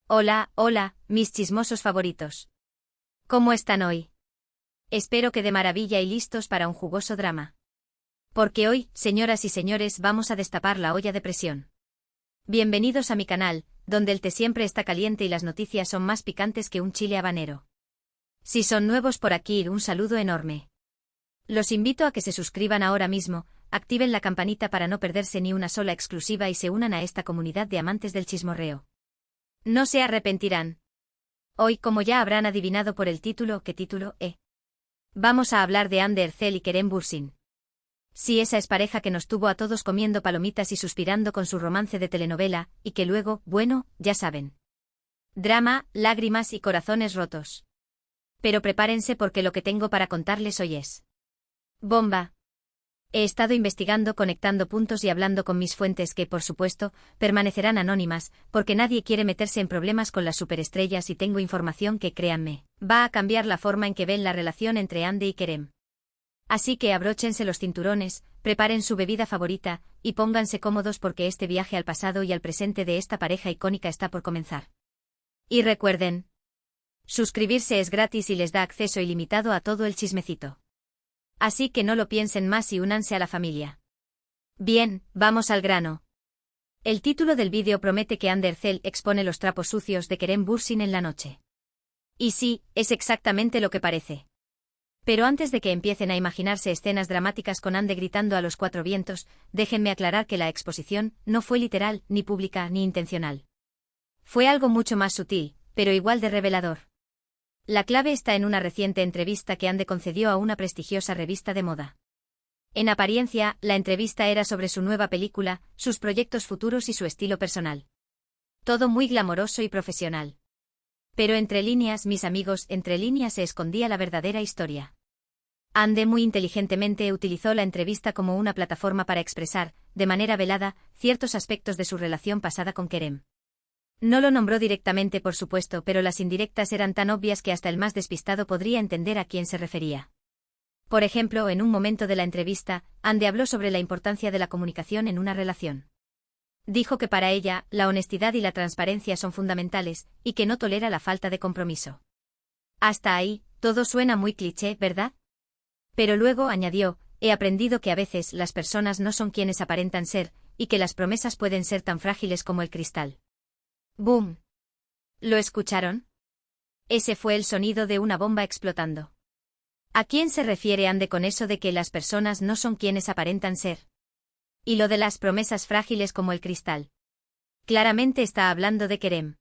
Hola, hola, mis chismosos favoritos. ¿Cómo están hoy? Espero que de maravilla y listos para un jugoso drama. Porque hoy, señoras y señores, vamos a destapar la olla de presión. Bienvenidos a mi canal, donde el té siempre está caliente y las noticias son más picantes que un chile habanero. Si son nuevos por aquí, un saludo enorme. Los invito a que se suscriban ahora mismo, activen la campanita para no perderse ni una sola exclusiva y se unan a esta comunidad de amantes del chismorreo. No se arrepentirán. Hoy, como ya habrán adivinado por el título, ¿qué título? Vamos a hablar de Hande Erçel y Kerem Bürsin. Sí, esa es pareja que nos tuvo a todos comiendo palomitas y suspirando con su romance de telenovela, y que luego, bueno, ya saben. Drama, lágrimas y corazones rotos. Pero prepárense porque lo que tengo para contarles hoy es bomba. He estado investigando, conectando puntos y hablando con mis fuentes que, por supuesto, permanecerán anónimas, porque nadie quiere meterse en problemas con las superestrellas y tengo información que, créanme, va a cambiar la forma en que ven la relación entre Hande y Kerem. Así que abróchense los cinturones, preparen su bebida favorita, y pónganse cómodos porque este viaje al pasado y al presente de esta pareja icónica está por comenzar. Y recuerden, suscribirse es gratis y les da acceso ilimitado a todo el chismecito. Así que no lo piensen más y únanse a la familia. Bien, vamos al grano. El título del vídeo promete que Hande Erçel expone los trapos sucios de Kerem Bürsin en la noche. Y sí, es exactamente lo que parece. Pero antes de que empiecen a imaginarse escenas dramáticas con Hande gritando a los cuatro vientos, déjenme aclarar que la exposición no fue literal, ni pública, ni intencional. Fue algo mucho más sutil, pero igual de revelador. La clave está en una reciente entrevista que Hande concedió a una prestigiosa revista de moda. En apariencia, la entrevista era sobre su nueva película, sus proyectos futuros y su estilo personal. Todo muy glamoroso y profesional. Pero entre líneas, mis amigos, entre líneas se escondía la verdadera historia. Hande muy inteligentemente utilizó la entrevista como una plataforma para expresar, de manera velada, ciertos aspectos de su relación pasada con Kerem. No lo nombró directamente, por supuesto, pero las indirectas eran tan obvias que hasta el más despistado podría entender a quién se refería. Por ejemplo, en un momento de la entrevista, Hande habló sobre la importancia de la comunicación en una relación. Dijo que para ella, la honestidad y la transparencia son fundamentales, y que no tolera la falta de compromiso. Hasta ahí, todo suena muy cliché, ¿verdad? Pero luego añadió, he aprendido que a veces las personas no son quienes aparentan ser, y que las promesas pueden ser tan frágiles como el cristal. ¡Boom! ¿Lo escucharon? Ese fue el sonido de una bomba explotando. ¿A quién se refiere Hande con eso de que las personas no son quienes aparentan ser? Y lo de las promesas frágiles como el cristal. Claramente está hablando de Kerem.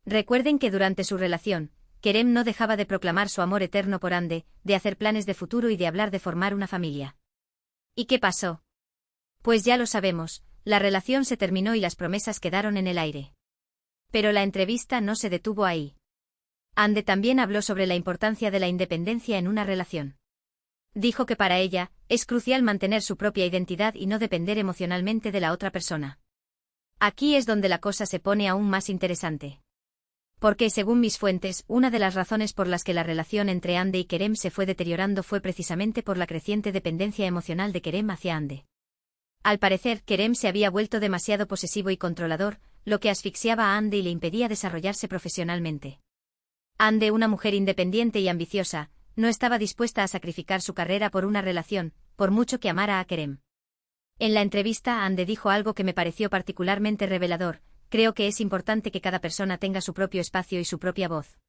Recuerden que durante su relación, Kerem no dejaba de proclamar su amor eterno por Hande, de hacer planes de futuro y de hablar de formar una familia. ¿Y qué pasó? Pues ya lo sabemos, la relación se terminó y las promesas quedaron en el aire. Pero la entrevista no se detuvo ahí. Hande también habló sobre la importancia de la independencia en una relación. Dijo que para ella, es crucial mantener su propia identidad y no depender emocionalmente de la otra persona. Aquí es donde la cosa se pone aún más interesante. Porque, según mis fuentes, una de las razones por las que la relación entre Hande y Kerem se fue deteriorando fue precisamente por la creciente dependencia emocional de Kerem hacia Hande. Al parecer, Kerem se había vuelto demasiado posesivo y controlador, lo que asfixiaba a Hande y le impedía desarrollarse profesionalmente. Hande, una mujer independiente y ambiciosa, no estaba dispuesta a sacrificar su carrera por una relación, por mucho que amara a Kerem. En la entrevista, Hande dijo algo que me pareció particularmente revelador: creo que es importante que cada persona tenga su propio espacio y su propia voz.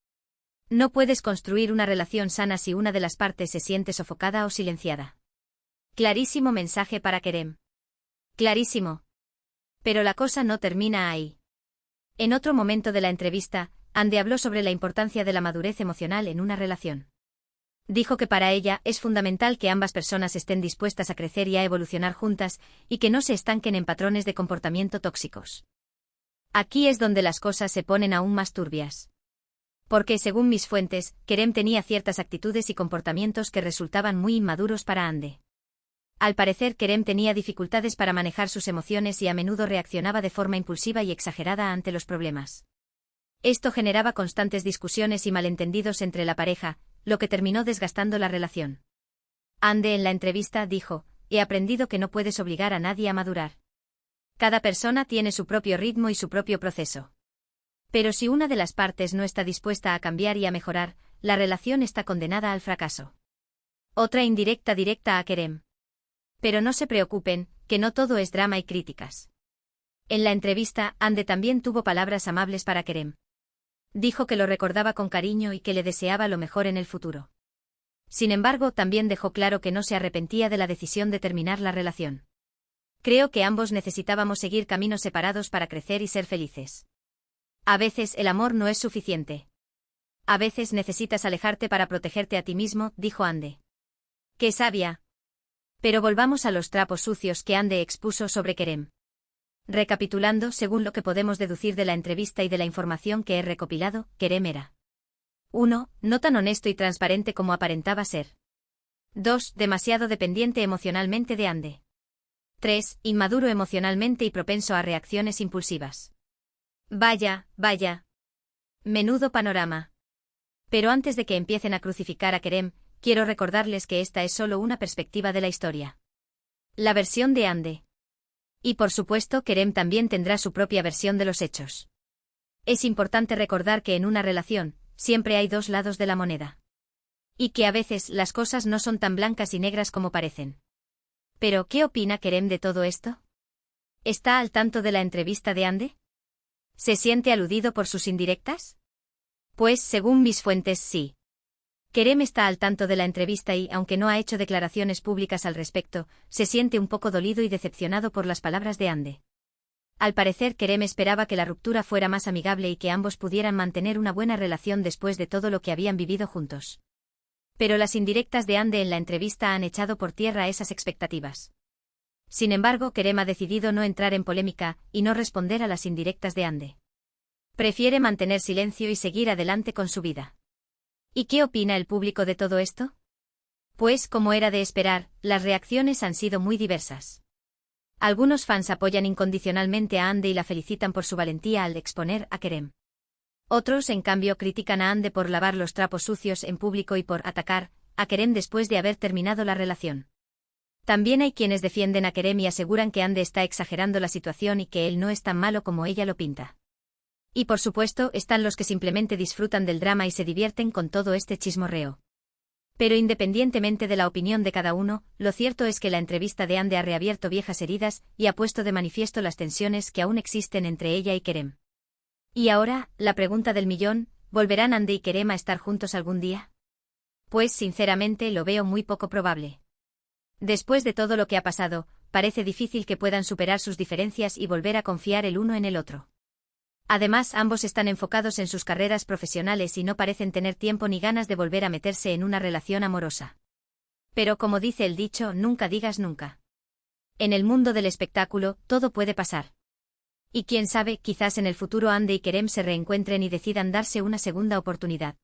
No puedes construir una relación sana si una de las partes se siente sofocada o silenciada. Clarísimo mensaje para Kerem. Clarísimo. Pero la cosa no termina ahí. En otro momento de la entrevista, Hande habló sobre la importancia de la madurez emocional en una relación. Dijo que para ella es fundamental que ambas personas estén dispuestas a crecer y a evolucionar juntas, y que no se estanquen en patrones de comportamiento tóxicos. Aquí es donde las cosas se ponen aún más turbias. Porque, según mis fuentes, Kerem tenía ciertas actitudes y comportamientos que resultaban muy inmaduros para Hande. Al parecer, Kerem tenía dificultades para manejar sus emociones y a menudo reaccionaba de forma impulsiva y exagerada ante los problemas. Esto generaba constantes discusiones y malentendidos entre la pareja, lo que terminó desgastando la relación. Hande en la entrevista dijo, he aprendido que no puedes obligar a nadie a madurar. Cada persona tiene su propio ritmo y su propio proceso. Pero si una de las partes no está dispuesta a cambiar y a mejorar, la relación está condenada al fracaso. Otra indirecta directa a Kerem. Pero no se preocupen, que no todo es drama y críticas. En la entrevista, Hande también tuvo palabras amables para Kerem. Dijo que lo recordaba con cariño y que le deseaba lo mejor en el futuro. Sin embargo, también dejó claro que no se arrepentía de la decisión de terminar la relación. Creo que ambos necesitábamos seguir caminos separados para crecer y ser felices. A veces el amor no es suficiente. A veces necesitas alejarte para protegerte a ti mismo, dijo Hande. ¡Qué sabia! Pero volvamos a los trapos sucios que Hande expuso sobre Kerem. Recapitulando, según lo que podemos deducir de la entrevista y de la información que he recopilado, Kerem era 1. No tan honesto y transparente como aparentaba ser. 2. Demasiado dependiente emocionalmente de Hande. 3. Inmaduro emocionalmente y propenso a reacciones impulsivas. Vaya, vaya. Menudo panorama. Pero antes de que empiecen a crucificar a Kerem, quiero recordarles que esta es solo una perspectiva de la historia. La versión de Hande. Y por supuesto, Kerem también tendrá su propia versión de los hechos. Es importante recordar que en una relación, siempre hay dos lados de la moneda. Y que a veces las cosas no son tan blancas y negras como parecen. Pero, ¿qué opina Kerem de todo esto? ¿Está al tanto de la entrevista de Hande? ¿Se siente aludido por sus indirectas? Pues, según mis fuentes, sí. Kerem está al tanto de la entrevista y, aunque no ha hecho declaraciones públicas al respecto, se siente un poco dolido y decepcionado por las palabras de Hande. Al parecer, Kerem esperaba que la ruptura fuera más amigable y que ambos pudieran mantener una buena relación después de todo lo que habían vivido juntos. Pero las indirectas de Hande en la entrevista han echado por tierra esas expectativas. Sin embargo, Kerem ha decidido no entrar en polémica y no responder a las indirectas de Hande. Prefiere mantener silencio y seguir adelante con su vida. ¿Y qué opina el público de todo esto? Pues, como era de esperar, las reacciones han sido muy diversas. Algunos fans apoyan incondicionalmente a Hande y la felicitan por su valentía al exponer a Kerem. Otros, en cambio, critican a Hande por lavar los trapos sucios en público y por atacar a Kerem después de haber terminado la relación. También hay quienes defienden a Kerem y aseguran que Hande está exagerando la situación y que él no es tan malo como ella lo pinta. Y por supuesto, están los que simplemente disfrutan del drama y se divierten con todo este chismorreo. Pero independientemente de la opinión de cada uno, lo cierto es que la entrevista de Hande ha reabierto viejas heridas y ha puesto de manifiesto las tensiones que aún existen entre ella y Kerem. Y ahora, la pregunta del millón, ¿volverán Hande y Kerem a estar juntos algún día? Pues sinceramente lo veo muy poco probable. Después de todo lo que ha pasado, parece difícil que puedan superar sus diferencias y volver a confiar el uno en el otro. Además, ambos están enfocados en sus carreras profesionales y no parecen tener tiempo ni ganas de volver a meterse en una relación amorosa. Pero como dice el dicho, nunca digas nunca. En el mundo del espectáculo, todo puede pasar. Y quién sabe, quizás en el futuro Hande y Kerem se reencuentren y decidan darse una segunda oportunidad.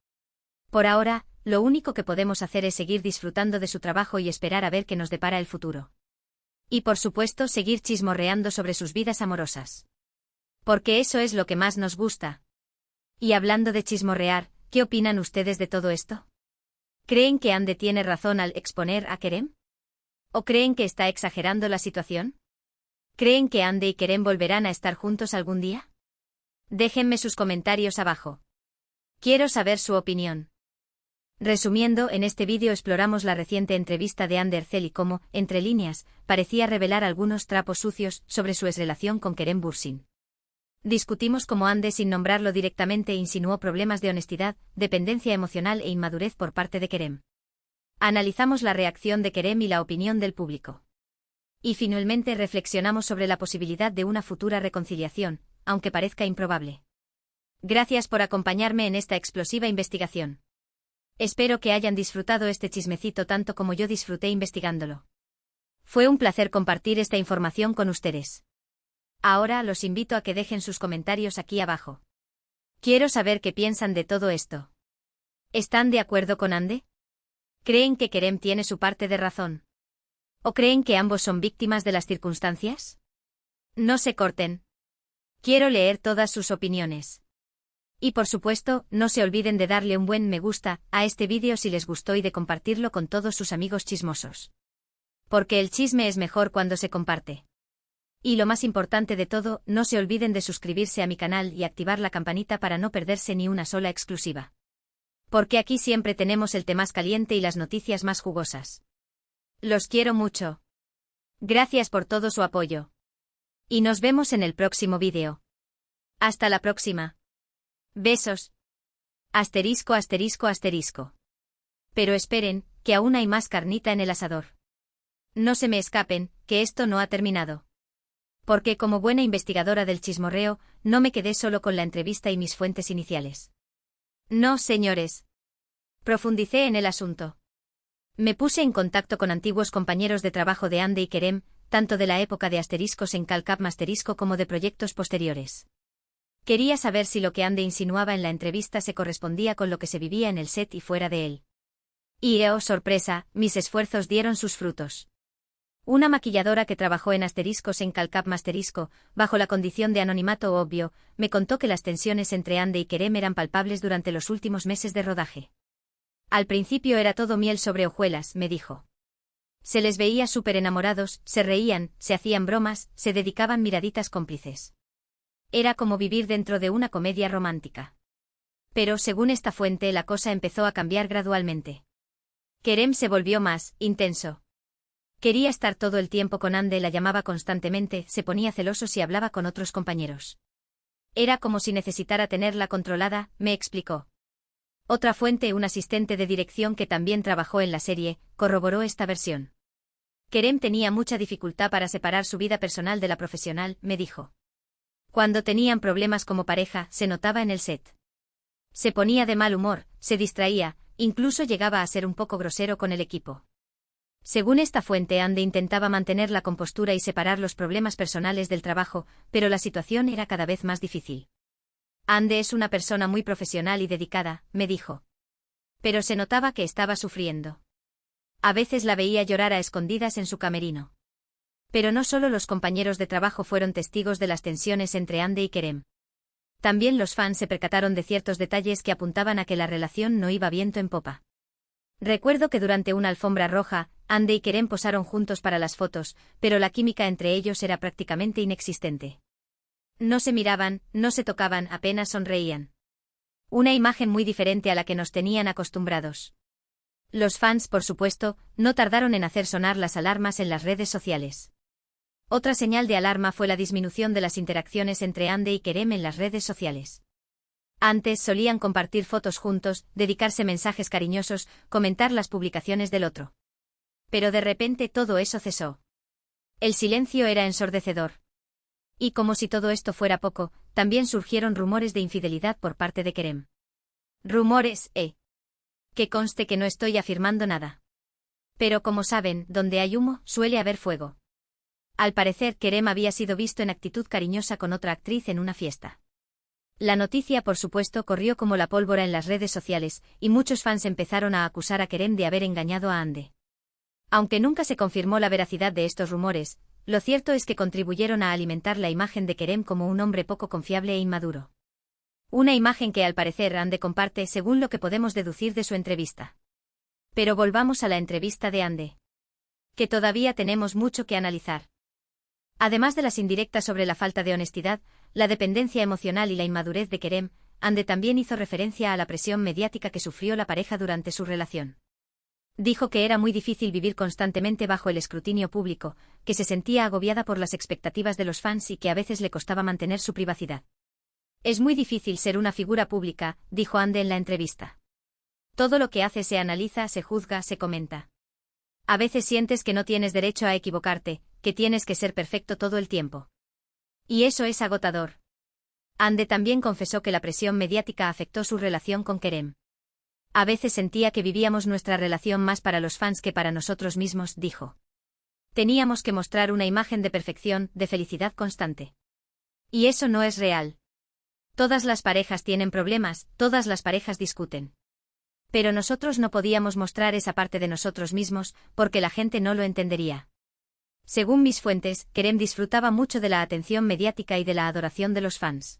Por ahora, lo único que podemos hacer es seguir disfrutando de su trabajo y esperar a ver qué nos depara el futuro. Y por supuesto, seguir chismorreando sobre sus vidas amorosas. Porque eso es lo que más nos gusta. Y hablando de chismorrear, ¿qué opinan ustedes de todo esto? ¿Creen que Hande tiene razón al exponer a Kerem? ¿O creen que está exagerando la situación? ¿Creen que Hande y Kerem volverán a estar juntos algún día? Déjenme sus comentarios abajo. Quiero saber su opinión. Resumiendo, en este vídeo exploramos la reciente entrevista de Hande Erçel y cómo, entre líneas, parecía revelar algunos trapos sucios sobre su exrelación con Kerem Bürsin. Discutimos cómo Hande, sin nombrarlo directamente, insinuó problemas de honestidad, dependencia emocional e inmadurez por parte de Kerem. Analizamos la reacción de Kerem y la opinión del público. Y finalmente reflexionamos sobre la posibilidad de una futura reconciliación, aunque parezca improbable. Gracias por acompañarme en esta explosiva investigación. Espero que hayan disfrutado este chismecito tanto como yo disfruté investigándolo. Fue un placer compartir esta información con ustedes. Ahora los invito a que dejen sus comentarios aquí abajo. Quiero saber qué piensan de todo esto. ¿Están de acuerdo con Hande? ¿Creen que Kerem tiene su parte de razón? ¿O creen que ambos son víctimas de las circunstancias? No se corten. Quiero leer todas sus opiniones. Y por supuesto, no se olviden de darle un buen me gusta a este vídeo si les gustó y de compartirlo con todos sus amigos chismosos. Porque el chisme es mejor cuando se comparte. Y lo más importante de todo, no se olviden de suscribirse a mi canal y activar la campanita para no perderse ni una sola exclusiva. Porque aquí siempre tenemos el té más caliente y las noticias más jugosas. Los quiero mucho. Gracias por todo su apoyo. Y nos vemos en el próximo vídeo. Hasta la próxima. Besos. Asterisco, asterisco, asterisco. Pero esperen, que aún hay más carnita en el asador. No se me escapen, que esto no ha terminado. Porque como buena investigadora del chismorreo, no me quedé solo con la entrevista y mis fuentes iniciales. No, señores. Profundicé en el asunto. Me puse en contacto con antiguos compañeros de trabajo de Ande y Kerem, tanto de la época de asteriscos en Calcap Asterisco como de proyectos posteriores. Quería saber si lo que Ande insinuaba en la entrevista se correspondía con lo que se vivía en el set y fuera de él. Y, oh sorpresa, mis esfuerzos dieron sus frutos. Una maquilladora que trabajó en asteriscos en Calcap Asterisco, bajo la condición de anonimato obvio, me contó que las tensiones entre Ande y Kerem eran palpables durante los últimos meses de rodaje. Al principio era todo miel sobre hojuelas, me dijo. Se les veía súper enamorados, se reían, se hacían bromas, se dedicaban miraditas cómplices. Era como vivir dentro de una comedia romántica. Pero, según esta fuente, la cosa empezó a cambiar gradualmente. Kerem se volvió más intenso. Quería estar todo el tiempo con Ande, la llamaba constantemente, se ponía celoso si hablaba con otros compañeros. Era como si necesitara tenerla controlada, me explicó. Otra fuente, un asistente de dirección que también trabajó en la serie, corroboró esta versión. Kerem tenía mucha dificultad para separar su vida personal de la profesional, me dijo. Cuando tenían problemas como pareja, se notaba en el set. Se ponía de mal humor, se distraía, incluso llegaba a ser un poco grosero con el equipo. Según esta fuente, Ande intentaba mantener la compostura y separar los problemas personales del trabajo, pero la situación era cada vez más difícil. Ande es una persona muy profesional y dedicada, me dijo. Pero se notaba que estaba sufriendo. A veces la veía llorar a escondidas en su camerino. Pero no solo los compañeros de trabajo fueron testigos de las tensiones entre Ande y Kerem. También los fans se percataron de ciertos detalles que apuntaban a que la relación no iba viento en popa. Recuerdo que durante una alfombra roja, Ande y Kerem posaron juntos para las fotos, pero la química entre ellos era prácticamente inexistente. No se miraban, no se tocaban, apenas sonreían. Una imagen muy diferente a la que nos tenían acostumbrados. Los fans, por supuesto, no tardaron en hacer sonar las alarmas en las redes sociales. Otra señal de alarma fue la disminución de las interacciones entre Ande y Kerem en las redes sociales. Antes solían compartir fotos juntos, dedicarse mensajes cariñosos, comentar las publicaciones del otro. Pero de repente todo eso cesó. El silencio era ensordecedor. Y como si todo esto fuera poco, también surgieron rumores de infidelidad por parte de Kerem. Rumores, Que conste que no estoy afirmando nada. Pero como saben, donde hay humo, suele haber fuego. Al parecer, Kerem había sido visto en actitud cariñosa con otra actriz en una fiesta. La noticia, por supuesto, corrió como la pólvora en las redes sociales, y muchos fans empezaron a acusar a Kerem de haber engañado a Ande. Aunque nunca se confirmó la veracidad de estos rumores, lo cierto es que contribuyeron a alimentar la imagen de Kerem como un hombre poco confiable e inmaduro. Una imagen que al parecer Ande comparte según lo que podemos deducir de su entrevista. Pero volvamos a la entrevista de Ande. Que todavía tenemos mucho que analizar. Además de las indirectas sobre la falta de honestidad, la dependencia emocional y la inmadurez de Kerem, Ande también hizo referencia a la presión mediática que sufrió la pareja durante su relación. Dijo que era muy difícil vivir constantemente bajo el escrutinio público, que se sentía agobiada por las expectativas de los fans y que a veces le costaba mantener su privacidad. Es muy difícil ser una figura pública, dijo Ande en la entrevista. Todo lo que hace se analiza, se juzga, se comenta. A veces sientes que no tienes derecho a equivocarte, que tienes que ser perfecto todo el tiempo. Y eso es agotador. Ande también confesó que la presión mediática afectó su relación con Kerem. A veces sentía que vivíamos nuestra relación más para los fans que para nosotros mismos, dijo. Teníamos que mostrar una imagen de perfección, de felicidad constante. Y eso no es real. Todas las parejas tienen problemas, todas las parejas discuten. Pero nosotros no podíamos mostrar esa parte de nosotros mismos, porque la gente no lo entendería. Según mis fuentes, Kerem disfrutaba mucho de la atención mediática y de la adoración de los fans.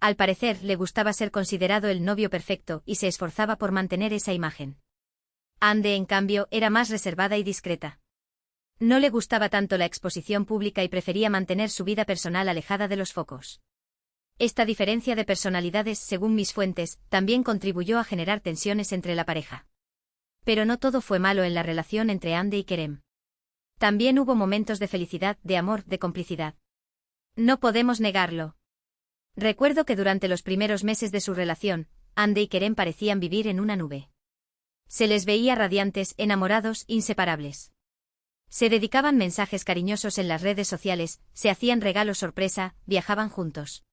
Al parecer, le gustaba ser considerado el novio perfecto y se esforzaba por mantener esa imagen. Ande, en cambio, era más reservada y discreta. No le gustaba tanto la exposición pública y prefería mantener su vida personal alejada de los focos. Esta diferencia de personalidades, según mis fuentes, también contribuyó a generar tensiones entre la pareja. Pero no todo fue malo en la relación entre Andy y Kerem. También hubo momentos de felicidad, de amor, de complicidad. No podemos negarlo. Recuerdo que durante los primeros meses de su relación, Andy y Kerem parecían vivir en una nube. Se les veía radiantes, enamorados, inseparables. Se dedicaban mensajes cariñosos en las redes sociales, se hacían regalos sorpresa, viajaban juntos.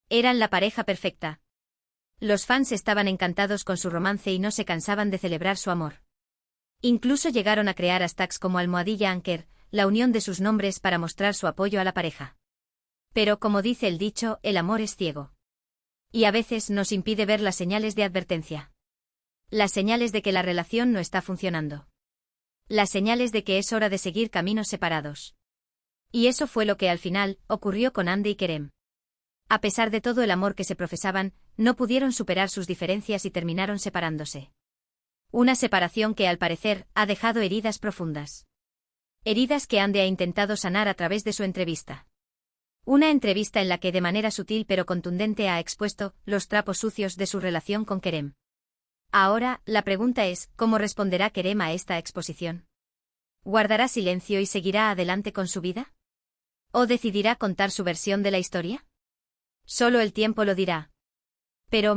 Eran la pareja perfecta. Los fans estaban encantados con su romance y no se cansaban de celebrar su amor. Incluso llegaron a crear hashtags como #Anker, la unión de sus nombres para mostrar su apoyo a la pareja. Pero como dice el dicho, el amor es ciego. Y a veces nos impide ver las señales de advertencia. Las señales de que la relación no está funcionando. Las señales de que es hora de seguir caminos separados. Y eso fue lo que al final ocurrió con Andy y Kerem. A pesar de todo el amor que se profesaban, no pudieron superar sus diferencias y terminaron separándose. Una separación que al parecer ha dejado heridas profundas. Heridas que Andy ha intentado sanar a través de su entrevista. Una entrevista en la que de manera sutil pero contundente ha expuesto los trapos sucios de su relación con Kerem. Ahora, la pregunta es, ¿cómo responderá Kerem a esta exposición? ¿Guardará silencio y seguirá adelante con su vida? ¿O decidirá contar su versión de la historia? Solo el tiempo lo dirá. Pero